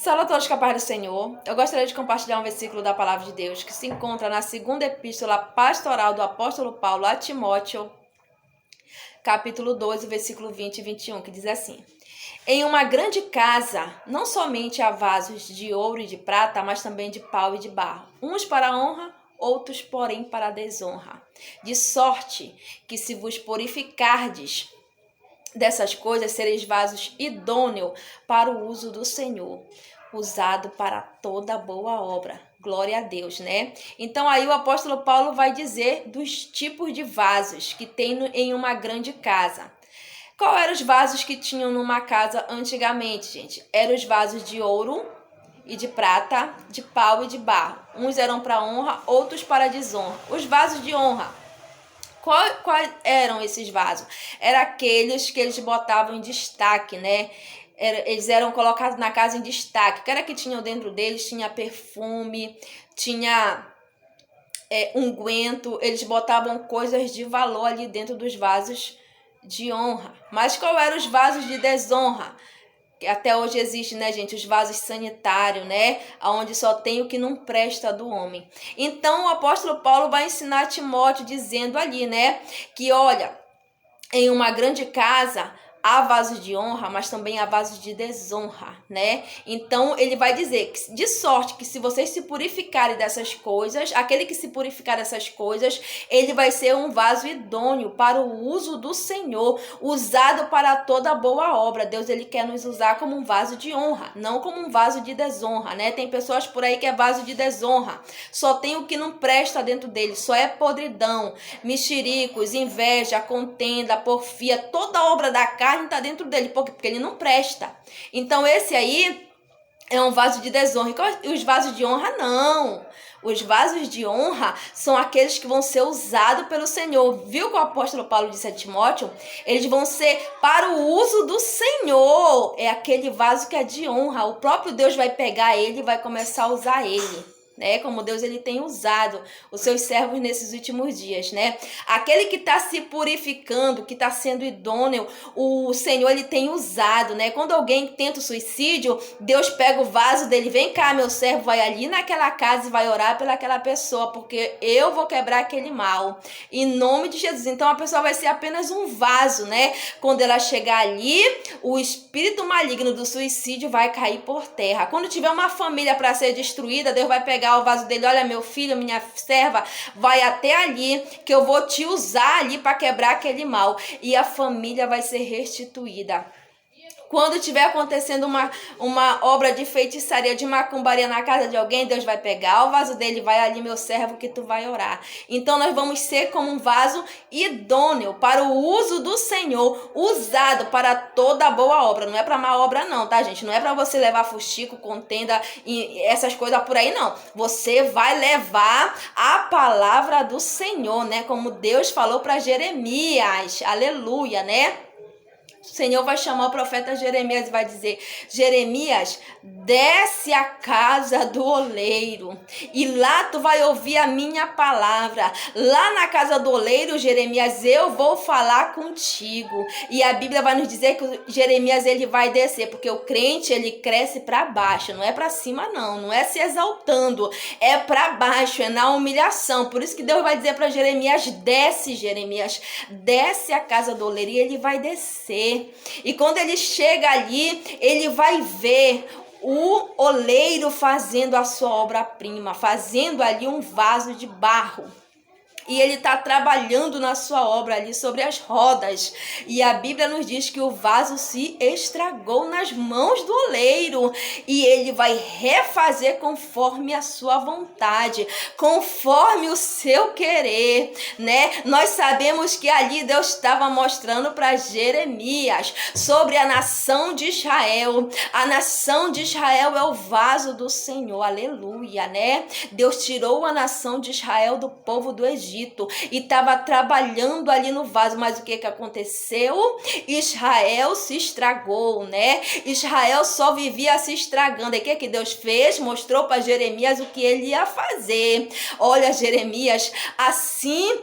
Salve a todos com a paz do Senhor. Eu gostaria de compartilhar um versículo da palavra de Deus que se encontra na segunda epístola pastoral do apóstolo Paulo a Timóteo, capítulo 2, versículo 20 e 21, que diz assim: Em uma grande casa, não somente há vasos de ouro e de prata, mas também de pau e de barro, uns para a honra, outros, porém, para a desonra. De sorte que, se vos purificardes dessas coisas, sereis vasos idôneos para o uso do Senhor, usado para toda boa obra. Glória a Deus, né? Então aí o apóstolo Paulo vai dizer dos tipos de vasos que tem em uma grande casa. Qual eram os vasos que tinham numa casa antigamente, gente? Eram os vasos de ouro e de prata, de pau e de barro. Uns eram para honra, outros para desonra. Os vasos de honra, quais eram esses vasos? Eram aqueles que eles botavam em destaque, né? Eles eram colocados na casa em destaque. O que era que tinham dentro deles? Tinha perfume, tinha unguento. Eles botavam coisas de valor ali dentro dos vasos de honra. Mas qual eram os vasos de desonra? Que até hoje existe, né, gente, os vasos sanitários, né, onde só tem o que não presta do homem. Então o apóstolo Paulo vai ensinar a Timóteo dizendo ali, né, que olha, em uma grande casa há vasos de honra, mas também há vasos de desonra, né? Então ele vai dizer que, de sorte que, se vocês se purificarem dessas coisas, aquele que se purificar dessas coisas, ele vai ser um vaso idôneo para o uso do Senhor, usado para toda boa obra. Deus, ele quer nos usar como um vaso de honra, não como um vaso de desonra, né? Tem pessoas por aí que é vaso de desonra, só tem o que não presta dentro dele, só é podridão, mexericos, inveja, contenda, porfia, toda obra da carne está dentro dele, porque ele não presta. Então esse aí é um vaso de desonra. E os vasos de honra não. Os vasos de honra são aqueles que vão ser usados pelo Senhor. Viu que o apóstolo Paulo disse a Timóteo? Eles vão ser para o uso do Senhor. É aquele vaso que é de honra. O próprio Deus vai pegar ele e vai começar a usar ele, né? Como Deus, ele tem usado os seus servos nesses últimos dias, né? Aquele que está se purificando, que está sendo idôneo, o Senhor, ele tem usado, né? Quando alguém tenta o suicídio, Deus pega o vaso dele, vem cá, meu servo, vai ali naquela casa e vai orar pelaquela pessoa, porque eu vou quebrar aquele mal, em nome de Jesus. Então a pessoa vai ser apenas um vaso, né? Quando ela chegar ali, o espírito maligno do suicídio vai cair por terra. Quando tiver uma família para ser destruída, Deus vai pegar o vaso dele: olha, meu filho, minha serva, vai até ali, que eu vou te usar ali para quebrar aquele mal, e a família vai ser restituída. Quando tiver acontecendo uma obra de feitiçaria, de macumbaria na casa de alguém, Deus vai pegar o vaso dele, vai ali, meu servo, que tu vai orar. Então nós vamos ser como um vaso idôneo para o uso do Senhor, usado para toda boa obra. Não é para má obra não, tá, gente? Não é para você levar fuxico, contenda e essas coisas por aí, não. Você vai levar a palavra do Senhor, né? Como Deus falou para Jeremias. Aleluia, né? O Senhor vai chamar o profeta Jeremias e vai dizer: Jeremias, desce à casa do oleiro e lá tu vai ouvir a minha palavra. Lá na casa do oleiro, Jeremias, eu vou falar contigo. E a Bíblia vai nos dizer que Jeremias, ele vai descer, porque o crente, ele cresce para baixo, não é para cima não, não é se exaltando, é para baixo, é na humilhação. Por isso que Deus vai dizer para Jeremias: desce, Jeremias, desce à casa do oleiro. E ele vai descer. E quando ele chega ali, ele vai ver o oleiro fazendo a sua obra-prima, fazendo ali um vaso de barro. E ele está trabalhando na sua obra ali sobre as rodas. E a Bíblia nos diz que o vaso se estragou nas mãos do oleiro. E ele vai refazer conforme a sua vontade, conforme o seu querer, né? Nós sabemos que ali Deus estava mostrando para Jeremias sobre a nação de Israel. A nação de Israel é o vaso do Senhor. Aleluia, né? Deus tirou a nação de Israel do povo do Egito e estava trabalhando ali no vaso, mas o que aconteceu? Israel se estragou, né? Israel só vivia se estragando. E o que Deus fez? Mostrou para Jeremias o que ele ia fazer. Olha, Jeremias, assim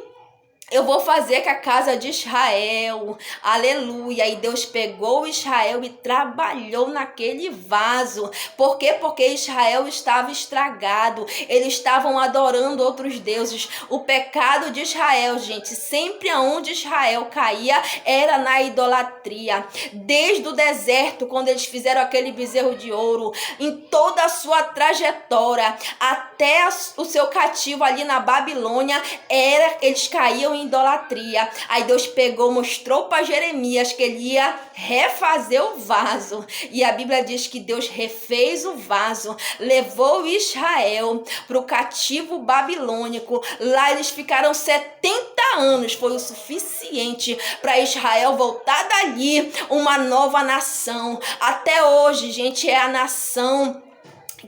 eu vou fazer com a casa de Israel, aleluia. E Deus pegou Israel e trabalhou naquele vaso. Por quê? Porque Israel estava estragado, eles estavam adorando outros deuses. O pecado de Israel, gente, sempre aonde Israel caía era na idolatria. Desde o deserto, quando eles fizeram aquele bezerro de ouro, em toda a sua trajetória, até o seu cativo ali na Babilônia, eles caíam em idolatria. Aí Deus pegou, mostrou para Jeremias que ele ia refazer o vaso. E a Bíblia diz que Deus refez o vaso, levou Israel para o cativo babilônico. Lá eles ficaram 70 anos, foi o suficiente para Israel voltar dali uma nova nação. Até hoje, gente, é a nação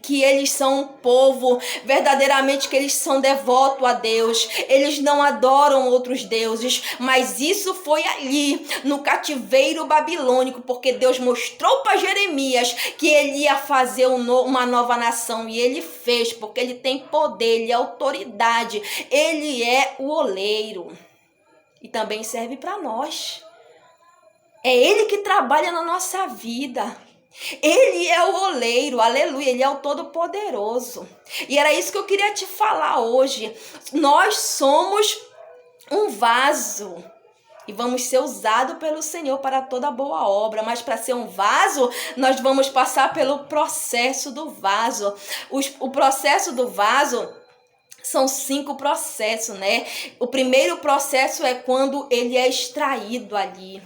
que eles são um povo, verdadeiramente que eles são devotos a Deus, eles não adoram outros deuses, mas isso foi ali, no cativeiro babilônico, porque Deus mostrou para Jeremias que ele ia fazer uma nova nação, e ele fez, porque ele tem poder, ele é autoridade, ele é o oleiro, e também serve para nós, é ele que trabalha na nossa vida. Ele é o oleiro, aleluia, ele é o todo-poderoso. E era isso que eu queria te falar hoje. Nós somos um vaso e vamos ser usados pelo Senhor para toda boa obra. Mas para ser um vaso, nós vamos passar pelo processo do vaso. O processo do vaso são 5 processos, né? O primeiro processo é quando ele é extraído ali.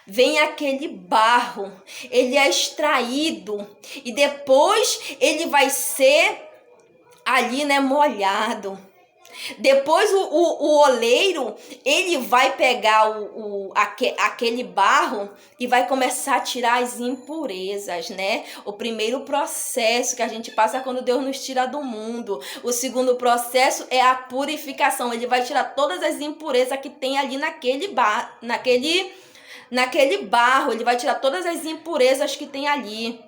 Vem aquele barro, ele é extraído e depois ele vai ser ali, né, molhado. Depois o oleiro, ele vai pegar aquele barro e vai começar a tirar as impurezas, né? O primeiro processo que a gente passa quando Deus nos tira do mundo. O segundo processo é a purificação. Ele vai tirar todas as impurezas que tem ali naquele barro, ele vai tirar todas as impurezas que tem ali.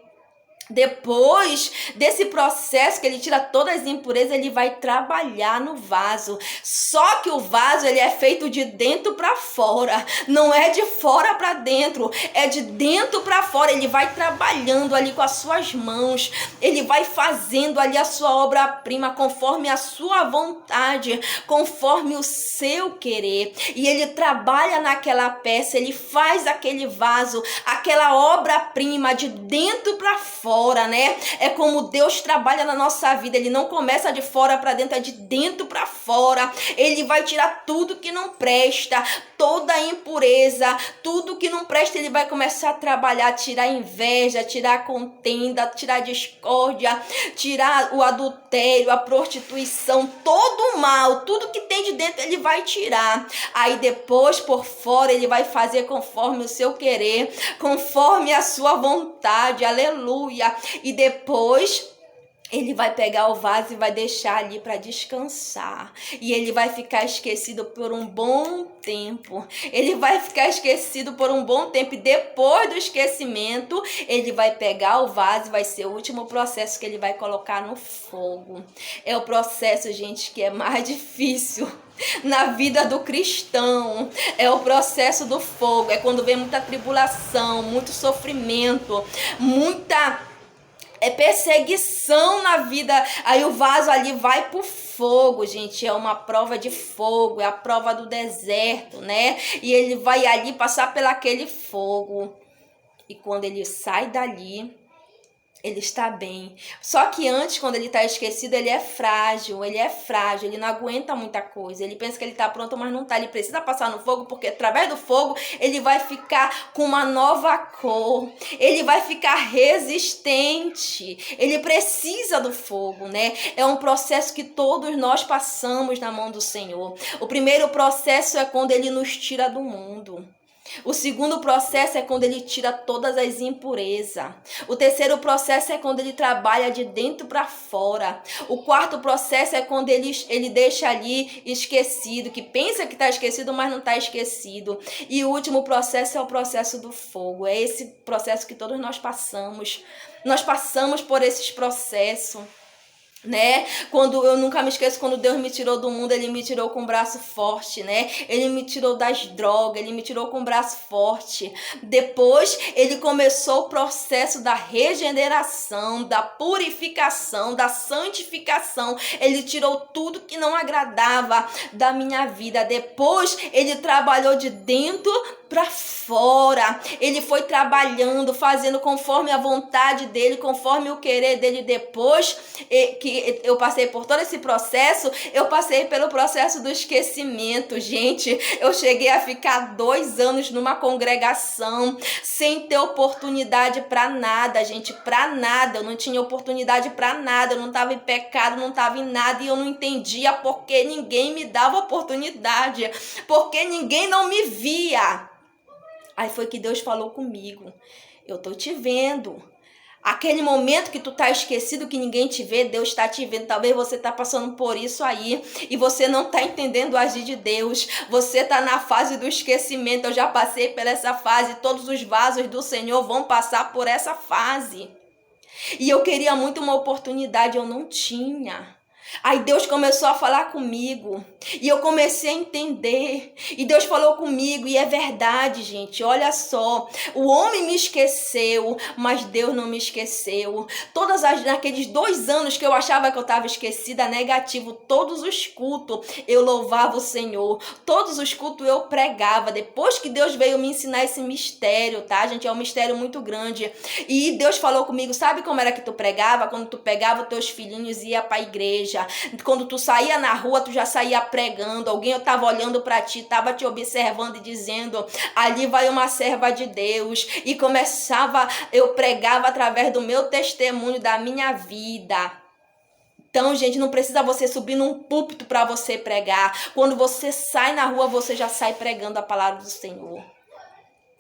Depois desse processo que ele tira todas as impurezas, ele vai trabalhar no vaso. Só que o vaso, ele é feito de dentro para fora, não é de fora para dentro, é de dentro para fora. Ele vai trabalhando ali com as suas mãos, ele vai fazendo ali a sua obra-prima conforme a sua vontade, conforme o seu querer. E ele trabalha naquela peça, ele faz aquele vaso, aquela obra-prima de dentro para fora. Né? É como Deus trabalha na nossa vida. Ele não começa de fora para dentro, é de dentro para fora. Ele vai tirar tudo que não presta, toda a impureza, tudo que não presta. Ele vai começar a trabalhar, tirar a inveja, tirar a contenda, tirar a discórdia, tirar o adultério, a prostituição, todo o mal, tudo que tem de dentro ele vai tirar. Aí depois por fora ele vai fazer conforme o seu querer, conforme a sua vontade, aleluia. E depois ele vai pegar o vaso e vai deixar ali para descansar. E ele vai ficar esquecido por um bom tempo. Ele vai ficar esquecido por um bom tempo. E depois do esquecimento, ele vai pegar o vaso e vai ser o último processo que ele vai colocar no fogo. É o processo, gente, que é mais difícil na vida do cristão. É o processo do fogo. É quando vem muita tribulação, muito sofrimento, muita perseguição na vida. Aí o vaso ali vai pro fogo, gente. É uma prova de fogo, é a prova do deserto, né? E ele vai ali passar pelaquele fogo. E quando ele sai dali, ele está bem. Só que antes, quando ele está esquecido, ele é frágil, ele não aguenta muita coisa. Ele pensa que ele está pronto, mas não está. Ele precisa passar no fogo, porque através do fogo ele vai ficar com uma nova cor. Ele vai ficar resistente. Ele precisa do fogo, né? É um processo que todos nós passamos na mão do Senhor. O primeiro processo é quando ele nos tira do mundo. O segundo processo é quando ele tira todas as impurezas. O terceiro processo é quando ele trabalha de dentro para fora. O quarto processo é quando ele deixa ali esquecido, que pensa que está esquecido, mas não está esquecido. E o último processo é o processo do fogo. É esse processo que todos nós passamos. Nós passamos por esses processos. né? Quando eu nunca me esqueço, quando Deus me tirou do mundo, ele me tirou com um braço forte, né? Ele me tirou das drogas, ele me tirou com um braço forte. Depois, ele começou o processo da regeneração, da purificação, da santificação. Ele tirou tudo que não agradava da minha vida. Depois, ele trabalhou de dentro para fora. Ele foi trabalhando, fazendo conforme a vontade dele, conforme o querer dele. Depois que eu passei por todo esse processo, eu passei pelo processo do esquecimento, gente. Eu cheguei a ficar 2 anos numa congregação sem ter oportunidade para nada, gente, para nada. Eu não tinha oportunidade para nada, eu não estava em pecado, não estava em nada, e eu não entendia porque ninguém me dava oportunidade, porque ninguém não me via. Aí foi que Deus falou comigo: eu tô te vendo. Aquele momento que tu tá esquecido, que ninguém te vê, Deus tá te vendo. Talvez você tá passando por isso aí e você não tá entendendo o agir de Deus. Você tá na fase do esquecimento. Eu já passei por essa fase. Todos os vasos do Senhor vão passar por essa fase. E eu queria muito uma oportunidade, eu não tinha. Aí Deus começou a falar comigo e eu comecei a entender, e Deus falou comigo, e é verdade, gente. Olha só, o homem me esqueceu, mas Deus não me esqueceu. Naqueles 2 anos que eu achava que eu estava esquecida, negativo, todos os cultos eu louvava o Senhor, todos os cultos eu pregava. Depois que Deus veio me ensinar esse mistério, tá, gente? É um mistério muito grande. E Deus falou comigo: sabe como era que tu pregava? Quando tu pegava os teus filhinhos e ia para a igreja. Quando tu saía na rua, tu já saía pregando. Alguém estava olhando para ti, estava te observando e dizendo: ali vai uma serva de Deus. E eu pregava através do meu testemunho, da minha vida. Então, gente, não precisa você subir num púlpito para você pregar. Quando você sai na rua, você já sai pregando a palavra do Senhor.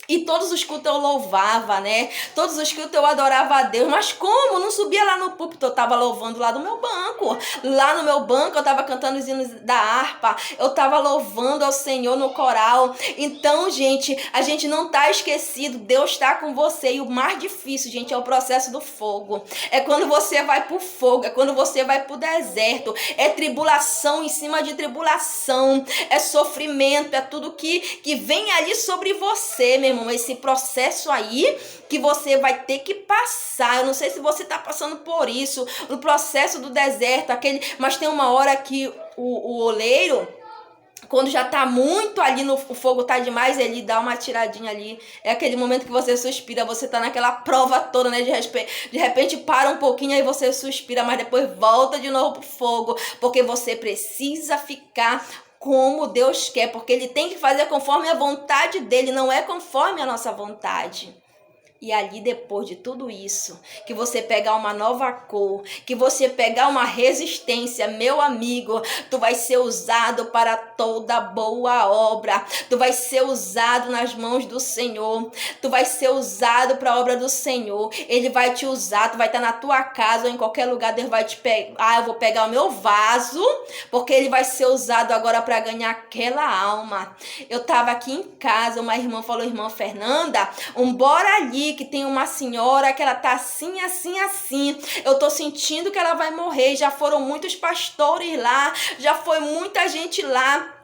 E todos os cultos eu louvava, né? Todos os cultos eu adorava a Deus. Mas como? Não subia lá no púlpito, eu estava louvando lá do meu banco. Lá no meu banco eu estava cantando os hinos da harpa. Eu estava louvando ao Senhor no coral. Então, gente, a gente não está esquecido. Deus está com você. E o mais difícil, gente, é o processo do fogo. É quando você vai pro fogo. É quando você vai pro deserto. É tribulação em cima de tribulação. É sofrimento. É tudo que vem ali sobre você, meu irmão. Esse processo aí que você vai ter que passar. Eu não sei se você está passando por isso, no processo do deserto, mas tem uma hora que o oleiro, quando já tá muito ali, o fogo tá demais, ele dá uma tiradinha ali. É aquele momento que você suspira, você tá naquela prova toda, né? De repente para um pouquinho, aí você suspira, mas depois volta de novo pro fogo, porque você precisa ficar como Deus quer, porque ele tem que fazer conforme a vontade dele, não é conforme a nossa vontade. E ali, depois de tudo isso, que você pegar uma nova cor, que você pegar uma resistência, meu amigo, tu vai ser usado para toda boa obra. Tu vai ser usado nas mãos do Senhor. Tu vai ser usado para a obra do Senhor. Ele vai te usar, tu vai estar na tua casa ou em qualquer lugar, Deus vai te pegar. Ah, eu vou pegar o meu vaso, porque ele vai ser usado agora para ganhar aquela alma. Eu estava aqui em casa, uma irmã falou: irmã Fernanda, bora ali, que tem uma senhora que ela tá assim, assim, assim. Eu tô sentindo que ela vai morrer. Já foram muitos pastores lá, já foi muita gente lá.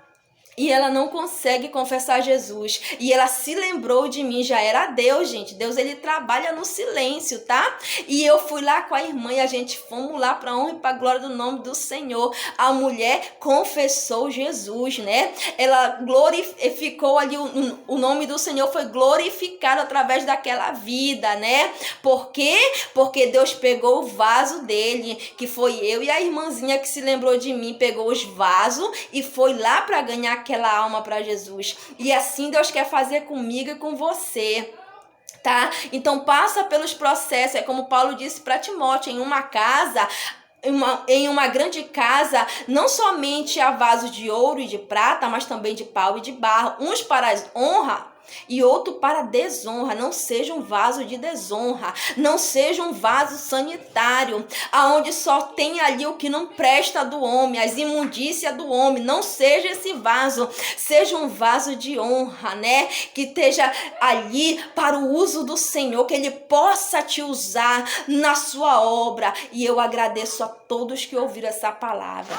E ela não consegue confessar Jesus. E ela se lembrou de mim. Já era Deus, gente. Deus, ele trabalha no silêncio, tá? E eu fui lá com a irmã e a gente fomos lá para honra e para glória do nome do Senhor. A mulher confessou Jesus, né? Ela glorificou ali, o nome do Senhor foi glorificado através daquela vida, né? Por quê? Porque Deus pegou o vaso dele, que foi eu e a irmãzinha que se lembrou de mim, pegou os vasos e foi lá para ganhar aquela alma para Jesus. E assim Deus quer fazer comigo e com você, tá? Então passa pelos processos. É como Paulo disse para Timóteo: em uma casa, em uma grande casa, não somente há vasos de ouro e de prata, mas também de pau e de barro, uns para a honra e outro para desonra. Não seja um vaso de desonra, não seja um vaso sanitário, aonde só tem ali o que não presta do homem, as imundícias do homem. Não seja esse vaso, seja um vaso de honra, né? Que esteja ali para o uso do Senhor, que Ele possa te usar na sua obra. E eu agradeço a todos que ouviram essa palavra.